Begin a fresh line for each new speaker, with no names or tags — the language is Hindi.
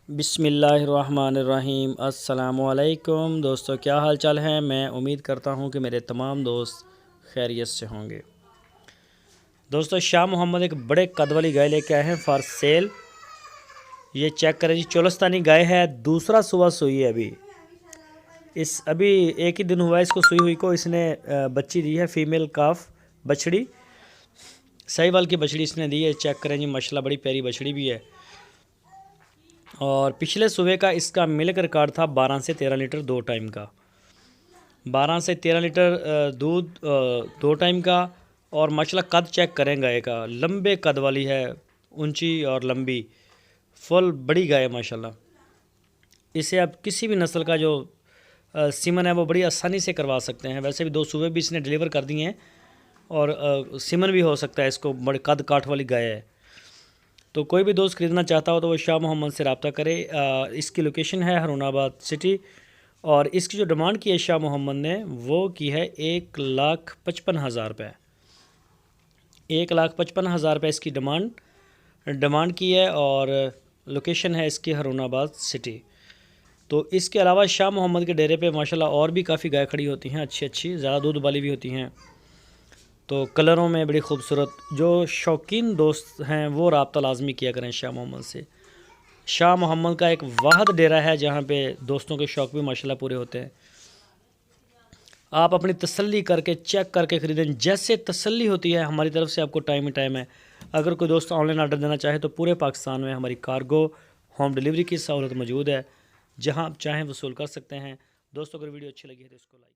बिस्मिल्लाहिर्रहमानिर्रहीम। अस्सलामुअलैकुम दोस्तों, क्या हाल चाल है। मैं उम्मीद करता हूँ कि मेरे तमाम दोस्त खैरियत से होंगे। दोस्तों, शाह मोहम्मद एक बड़े कद वाली गाय लेके आए हैं फॉर सेल। ये चेक करें जी, चोलस्तानी गाय है, दूसरा सुबह सुई है। अभी एक ही दिन हुआ है इसको सुई हुई को। इसने बच्ची दी है, फीमेल काफ बछड़ी, साहिवाल की बछड़ी इसने दी है। चेक करें जी, माशाल्लाह बड़ी प्यारी बछड़ी भी है। और पिछले सुबह का इसका मिल्क रिकॉर्ड था 12 से 13 लीटर 2 टाइम का। 12 से 13 लीटर दूध 2 टाइम का। और माशाल्लाह कद चेक करें गाय का, लंबे कद वाली है, ऊंची और लंबी, फुल बड़ी गाय है माशाल्लाह। इसे आप किसी भी नस्ल का जो सीमन है वो बड़ी आसानी से करवा सकते हैं। वैसे भी 2 सुबह भी इसने डिलीवर कर दिए हैं और सीमन भी हो सकता है। इसको बड़े कद काठ वाली गाय है। तो कोई भी दोस्त ख़रीदना चाहता हो तो वो शाह मोहम्मद से रब्ता करे। इसकी लोकेशन है हारूनाबाद सिटी। और इसकी जो डिमांड की है शाह मोहम्मद ने, वो की है 1,55,000 रुपये। 1,55,000 रुपये इसकी डिमांड की है। और लोकेशन है इसकी हारूनाबाद सिटी। तो इसके अलावा शाह मोहम्मद के डेरे पे माशाल्लाह और भी काफ़ी गाय खड़ी होती हैं, अच्छी ज़्यादा दूध वाली भी होती हैं। तो कलरों में बड़ी खूबसूरत। जो शौकीन दोस्त हैं वो रब्ता लाजमी किया करें शाह मोहम्मद से। शाह मोहम्मद का एक वाहद डेरा है जहाँ पे दोस्तों के शौक़ भी माशाल्लाह पूरे होते हैं। आप अपनी तसल्ली करके चेक करके ख़रीदें, जैसे तसल्ली होती है हमारी तरफ से आपको टाइम ही टाइम है। अगर कोई दोस्त ऑनलाइन आर्डर देना चाहे तो पूरे पाकिस्तान में हमारी कार्गो होम डिलीवरी की सहूलत मौजूद है। जहाँ आप चाहें वसूल कर सकते हैं। दोस्तों, अगर वीडियो अच्छी लगी है तो इसको लाइक